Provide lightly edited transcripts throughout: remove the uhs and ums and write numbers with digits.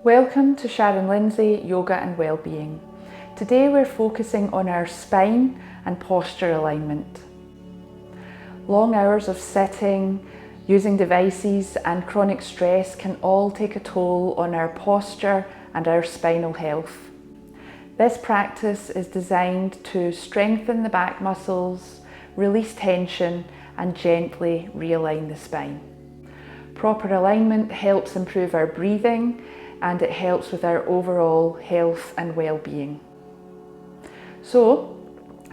Welcome to Sharon Lindsay Yoga and Wellbeing. Today we're focusing on our spine and posture alignment. Long hours of sitting, using devices and chronic stress can all take a toll on our posture and our spinal health. This practice is designed to strengthen the back muscles, release tension and gently realign the spine. Proper alignment helps improve our breathing and it helps with our overall health and well-being. So,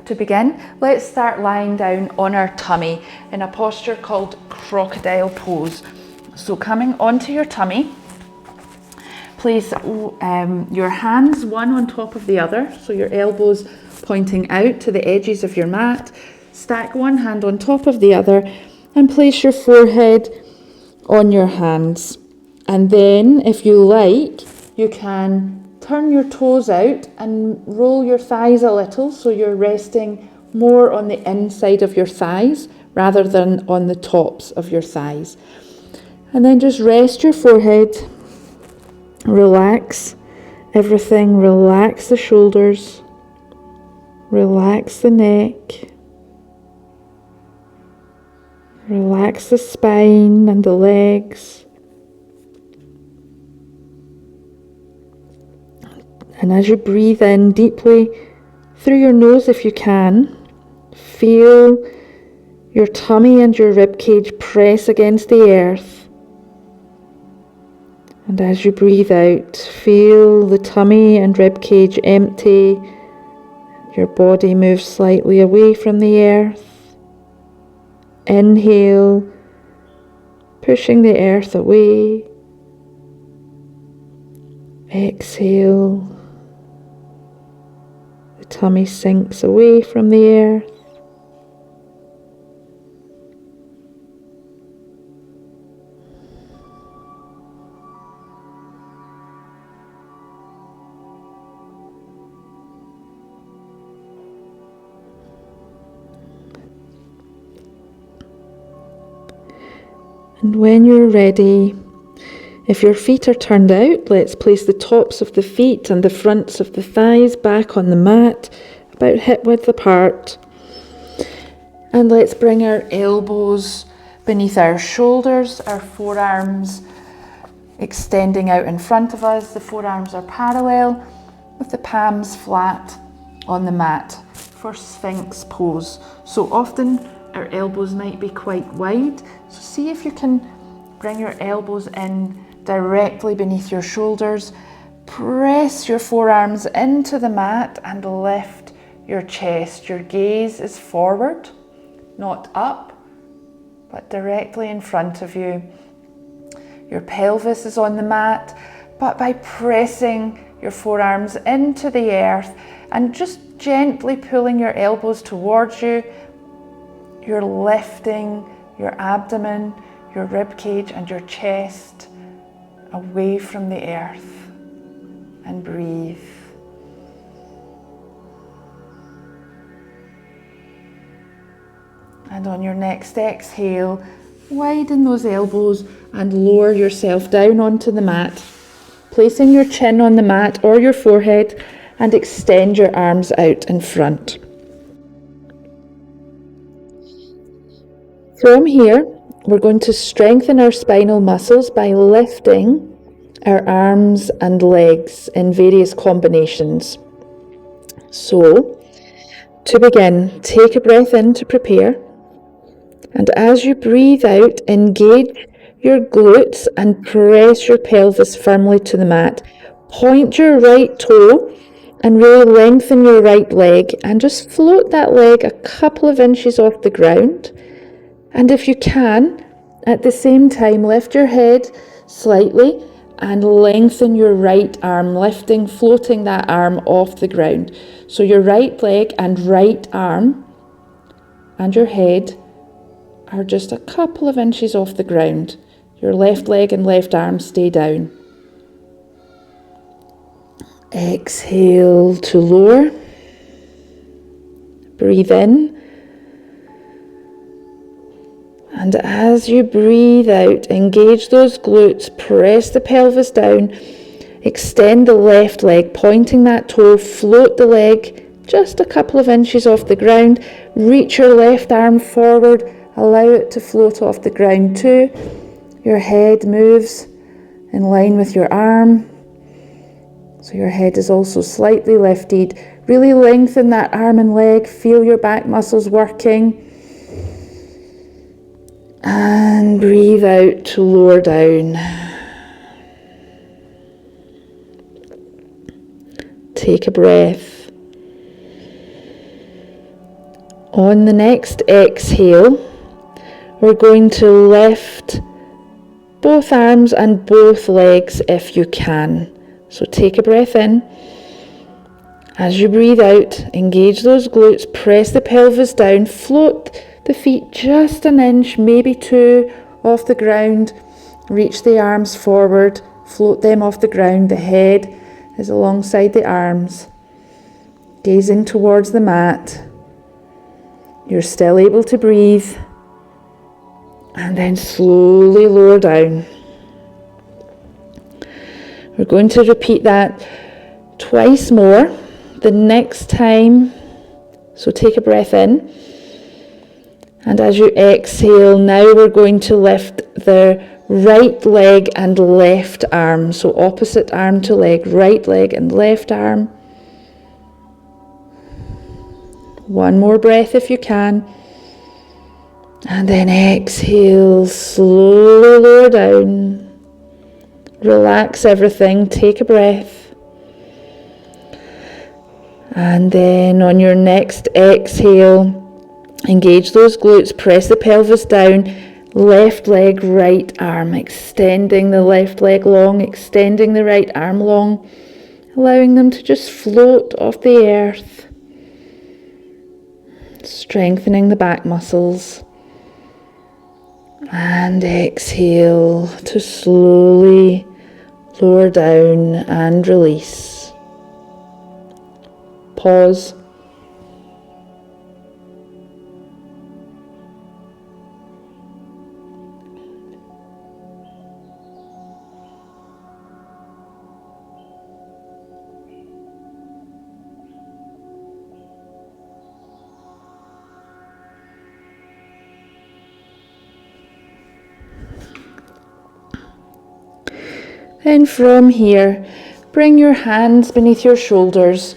to begin, let's start lying down on our tummy in a posture called crocodile pose. So coming onto your tummy, place your hands one on top of the other, so your elbows pointing out to the edges of your mat. Stack one hand on top of the other and place your forehead on your hands. And then, if you like, you can turn your toes out and roll your thighs a little so you're resting more on the inside of your thighs rather than on the tops of your thighs. And then just rest your forehead, relax everything, relax the shoulders, relax the neck, relax the spine and the legs. And as you breathe in deeply through your nose if you can, feel your tummy and your ribcage press against the earth. And as you breathe out, feel the tummy and ribcage empty. Your body moves slightly away from the earth. Inhale, pushing the earth away. Exhale. The tummy sinks away from the earth. And when you're ready, if your feet are turned out, let's place the tops of the feet and the fronts of the thighs back on the mat, about hip width apart. And let's bring our elbows beneath our shoulders, our forearms extending out in front of us. The forearms are parallel with the palms flat on the mat for Sphinx pose. So often our elbows might be quite wide. So see if you can bring your elbows in directly beneath your shoulders. Press your forearms into the mat and lift your chest. Your gaze is forward, not up, but directly in front of you. Your pelvis is on the mat, but by pressing your forearms into the earth and just gently pulling your elbows towards you, you're lifting your abdomen, your rib cage and your chest away from the earth, and breathe. And on your next exhale, widen those elbows and lower yourself down onto the mat, placing your chin on the mat or your forehead and extend your arms out in front. From here, we're going to strengthen our spinal muscles by lifting our arms and legs in various combinations. So, to begin, take a breath in to prepare. And as you breathe out, engage your glutes and press your pelvis firmly to the mat. Point your right toe and really lengthen your right leg and just float that leg a couple of inches off the ground. And if you can, at the same time, lift your head slightly and lengthen your right arm, floating that arm off the ground. So your right leg and right arm and your head are just a couple of inches off the ground. Your left leg and left arm stay down. Exhale to lower. Breathe in. And as you breathe out, engage those glutes, press the pelvis down, Extend the left leg, pointing that toe, float the leg just a couple of inches off the ground. Reach your left arm forward, allow it to float off the ground too. Your head moves in line with your arm. So your head is also slightly lifted. Really lengthen that arm and leg, feel your back muscles working. And breathe out to lower down. Take a breath. On the next exhale, we're going to lift both arms and both legs if you can. So take a breath in. As you breathe out, engage those glutes, press the pelvis down, float the feet just an inch, maybe two off the ground. Reach the arms forward, float them off the ground. The head is alongside the arms, gazing towards the mat. You're still able to breathe, and then slowly lower down. We're going to repeat that twice more the next time. So take a breath in, and as you exhale, now we're going to lift the right leg and left arm. So opposite arm to leg, right leg and left arm. One more breath if you can. And then exhale, slowly lower down. Relax everything, take a breath. And then on your next exhale, engage those glutes, press the pelvis down, left leg, right arm, extending the left leg long, extending the right arm long, allowing them to just float off the earth, strengthening the back muscles. And exhale to slowly lower down and release. Pause. Then from here, bring your hands beneath your shoulders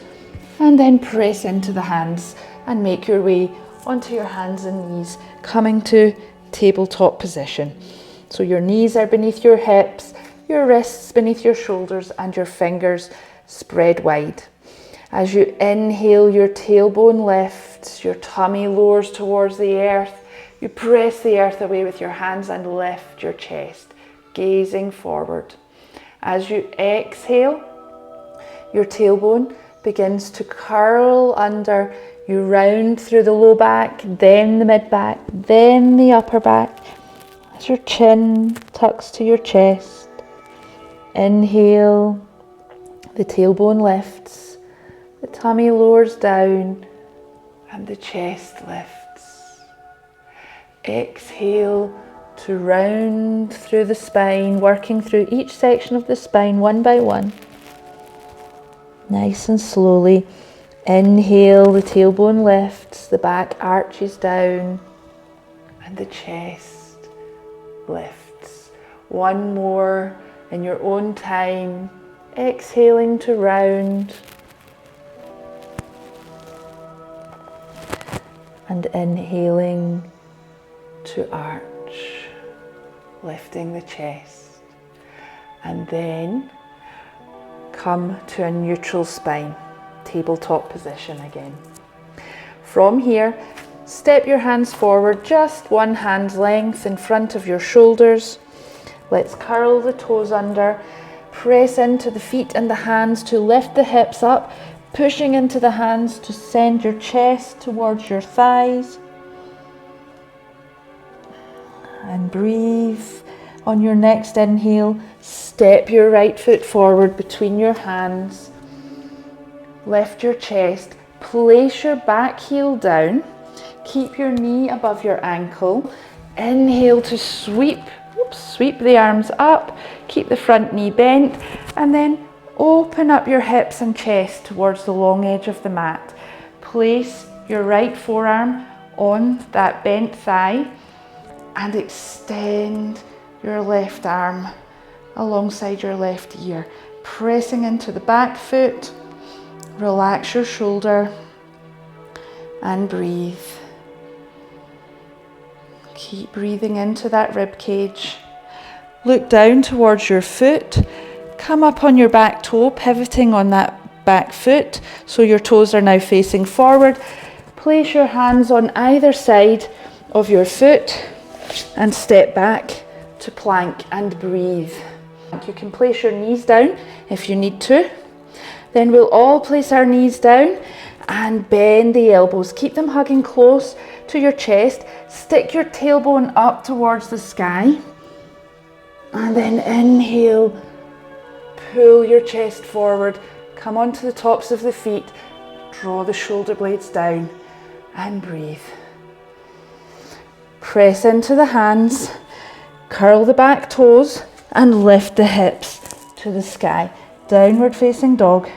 and then press into the hands and make your way onto your hands and knees, coming to tabletop position. So your knees are beneath your hips, your wrists beneath your shoulders, and your fingers spread wide. As you inhale, your tailbone lifts, your tummy lowers towards the earth. You press the earth away with your hands and lift your chest, gazing forward. As you exhale, your tailbone begins to curl under. You round through the low back, then the mid back, then the upper back. As your chin tucks to your chest. Inhale, the tailbone lifts, the tummy lowers down, and the chest lifts. Exhale to round through the spine, working through each section of the spine one by one. Nice and slowly. Inhale, the tailbone lifts, the back arches down, and the chest lifts. One more in your own time. Exhaling to round. And inhaling to arch. Lifting the chest, and then come to a neutral spine, tabletop position again. From here, step your hands forward, just one hand's length in front of your shoulders. Let's curl the toes under, press into the feet and the hands to lift the hips up, pushing into the hands to send your chest towards your thighs. And breathe. On your next inhale, step your right foot forward between your hands. Lift your chest. Place your back heel down. Keep your knee above your ankle. Inhale to sweep the arms up. Keep the front knee bent. And then Open up your hips and chest towards the long edge of the mat. Place your right forearm on that bent thigh and extend your left arm alongside your left ear, pressing into the back foot. Relax your shoulder and breathe. Keep breathing into that rib cage. Look down towards your foot. Come up on your back toe, pivoting on that back foot so your toes are now facing forward. Place your hands on either side of your foot and step back to plank and breathe. You can place your knees down if you need to. Then we'll all place our knees down and bend the elbows. Keep them hugging close to your chest. Stick your tailbone up towards the sky. And then inhale, pull your chest forward. Come onto the tops of the feet. Draw the shoulder blades down and breathe. Press into the hands. Curl the back toes and lift the hips to the sky. Downward facing dog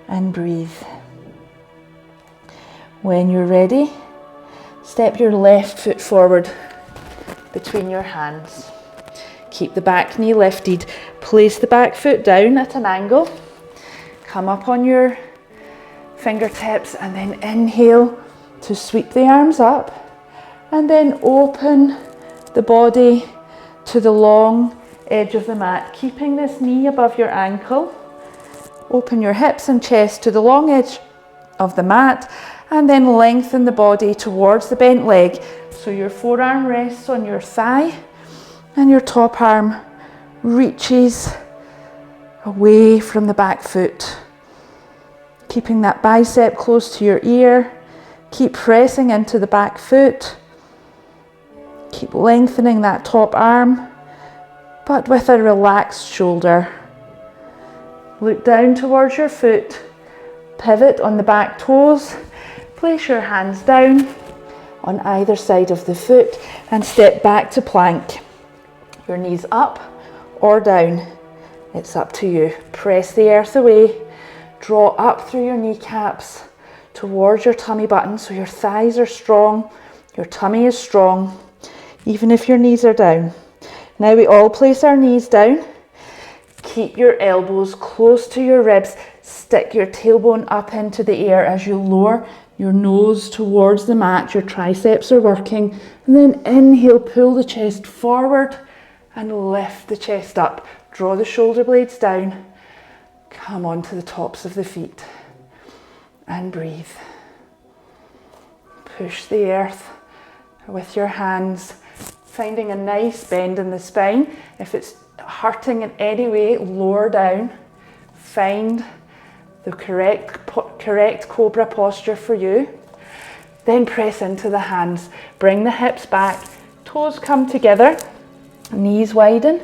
and breathe. When you're ready, step your left foot forward between your hands. Keep the back knee lifted. Place the back foot down at an angle. Come up on your fingertips and then inhale to sweep the arms up and then open the body to the long edge of the mat, keeping this knee above your ankle. Open your hips and chest to the long edge of the mat and then lengthen the body towards the bent leg. So your forearm rests on your thigh and your top arm reaches away from the back foot. Keeping that bicep close to your ear. Keep pressing into the back foot. Keep lengthening that top arm, but with a relaxed shoulder. Look down towards your foot. Pivot on the back toes. Place your hands down on either side of the foot and step back to plank. Your knees up or down. It's up to you. Press the earth away. Draw up through your kneecaps towards your tummy button so your thighs are strong, your tummy is strong, even if your knees are down. Now we all place our knees down. Keep your elbows close to your ribs. Stick your tailbone up into the air as you lower your nose towards the mat. Your triceps are working. And then inhale, pull the chest forward and lift the chest up. Draw the shoulder blades down. Come onto the tops of the feet and breathe. Push the earth with your hands, finding a nice bend in the spine. If it's hurting in any way, lower down. Find the correct cobra posture for you. Then press into the hands. Bring the hips back. Toes come together. Knees widen.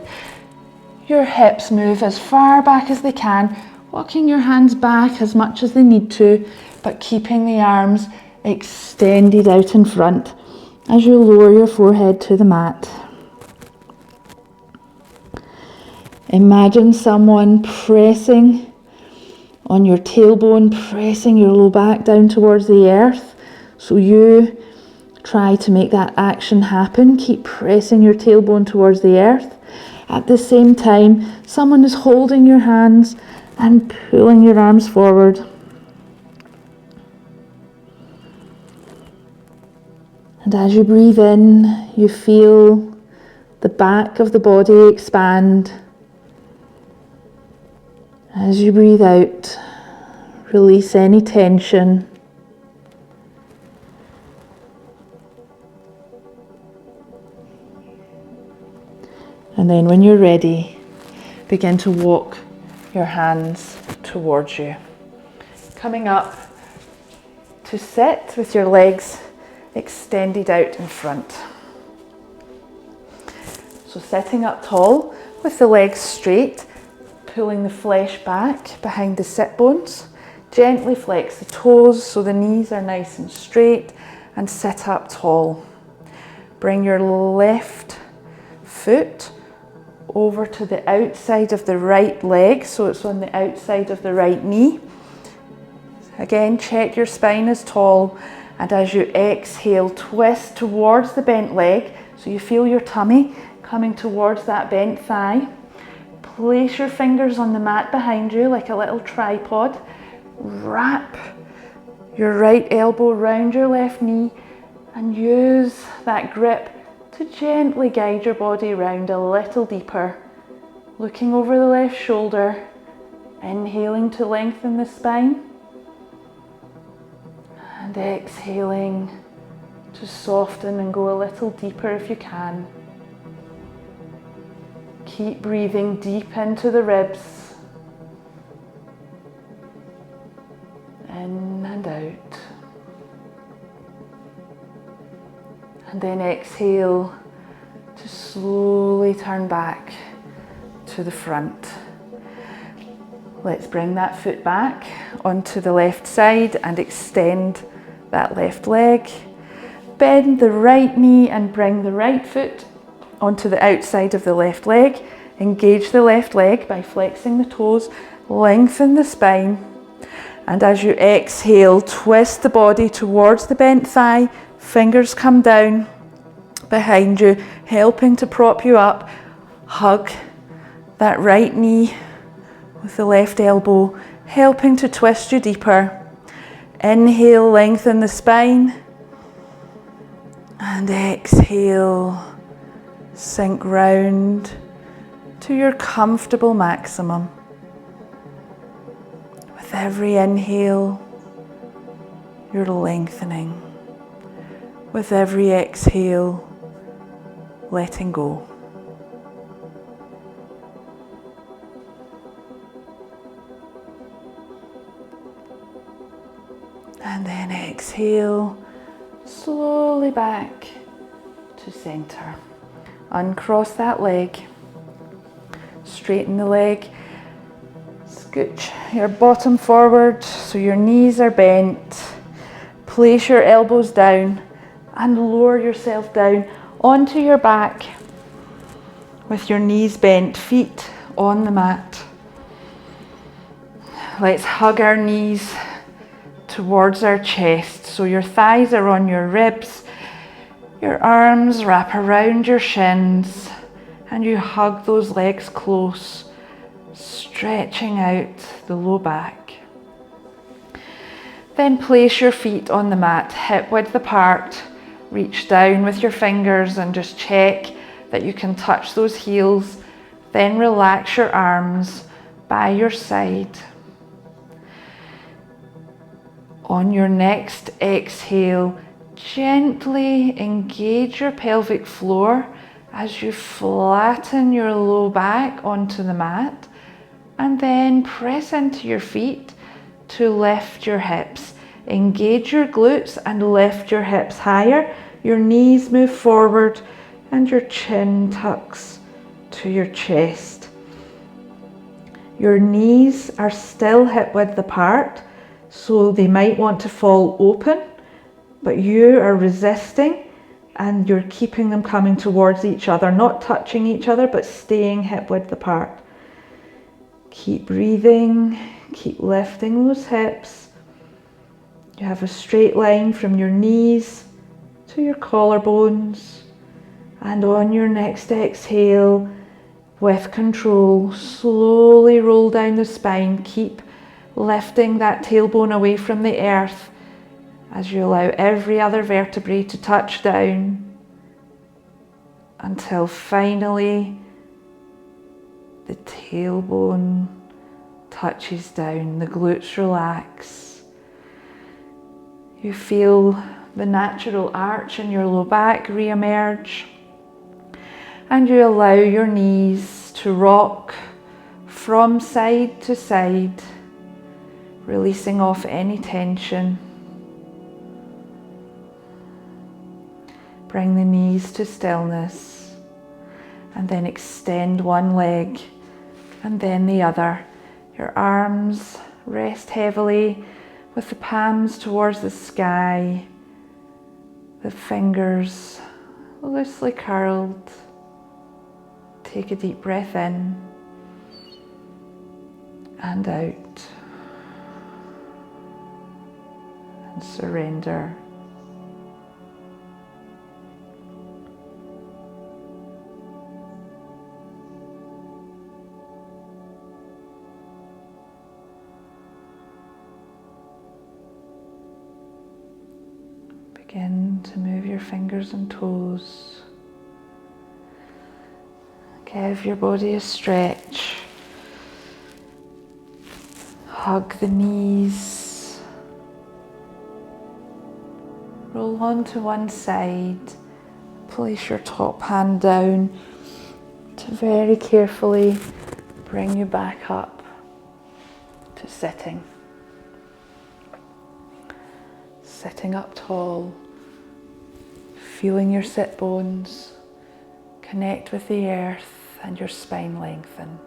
Your hips move as far back as they can, walking your hands back as much as they need to, but keeping the arms extended out in front as you lower your forehead to the mat. Imagine someone pressing on your tailbone, pressing your low back down towards the earth. So you try to make that action happen. Keep pressing your tailbone towards the earth. At the same time, someone is holding your hands and pulling your arms forward. And as you breathe in, you feel the back of the body expand. As you breathe out, release any tension. And then when you're ready, begin to walk your hands towards you. Coming up to sit with your legs extended out in front. So sitting up tall with the legs straight, pulling the flesh back behind the sit bones. Gently flex the toes so the knees are nice and straight and sit up tall. Bring your left foot over to the outside of the right leg, so it's on the outside of the right knee. Again, check your spine is tall, and as you exhale, twist towards the bent leg, so you feel your tummy coming towards that bent thigh. Place your fingers on the mat behind you like a little tripod. Wrap your right elbow around your left knee and use that grip to gently guide your body around a little deeper. Looking over the left shoulder, inhaling to lengthen the spine, and exhaling to soften and go a little deeper if you can. Keep breathing deep into the ribs, in and out. And then exhale to slowly turn back to the front. Let's bring that foot back onto the left side and extend that left leg. Bend the right knee and bring the right foot onto the outside of the left leg. Engage the left leg by flexing the toes, lengthen the spine, and as you exhale, twist the body towards the bent thigh. Fingers come down behind you, helping to prop you up. Hug that right knee with the left elbow, helping to twist you deeper. Inhale, lengthen the spine, and exhale, sink round to your comfortable maximum. With every inhale, you're lengthening. With every exhale, letting go. And then exhale, slowly back to center. Uncross that leg, straighten the leg, scooch your bottom forward so your knees are bent. Place your elbows down and lower yourself down onto your back with your knees bent, feet on the mat. Let's hug our knees towards our chest, so your thighs are on your ribs, your arms wrap around your shins, and you hug those legs close, stretching out the low back. Then place your feet on the mat, hip width apart. Reach down with your fingers and just check that you can touch those heels. Then relax your arms by your side. On your next exhale, gently engage your pelvic floor as you flatten your low back onto the mat, and then press into your feet to lift your hips. Engage your glutes and lift your hips higher. Your knees move forward and your chin tucks to your chest. Your knees are still hip width apart, so they might want to fall open, but you are resisting and you're keeping them coming towards each other, not touching each other, but staying hip width apart. Keep breathing, keep lifting those hips. You have a straight line from your knees to your collarbones, and on your next exhale, with control, slowly roll down the spine. Keep lifting that tailbone away from the earth as you allow every other vertebrae to touch down until finally the tailbone touches down, the glutes relax. You feel the natural arch in your low back re-emerge, and you allow your knees to rock from side to side, releasing off any tension. Bring the knees to stillness, and then extend one leg and then the other. Your arms rest heavily with the palms towards the sky, the fingers loosely curled. Take a deep breath in and out, and surrender. Begin to move your fingers and toes. Give your body a stretch. Hug the knees. Roll onto one side. Place your top hand down to very carefully bring you back up to sitting. Sitting up tall, feeling your sit bones, connect with the earth and your spine lengthen.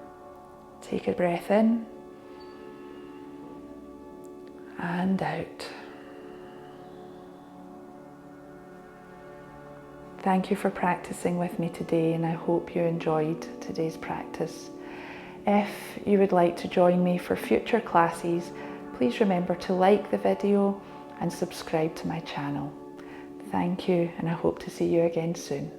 Take a breath in and out. Thank you for practicing with me today, and I hope you enjoyed today's practice. If you would like to join me for future classes, please remember to like the video and subscribe to my channel. Thank you, and I hope to see you again soon.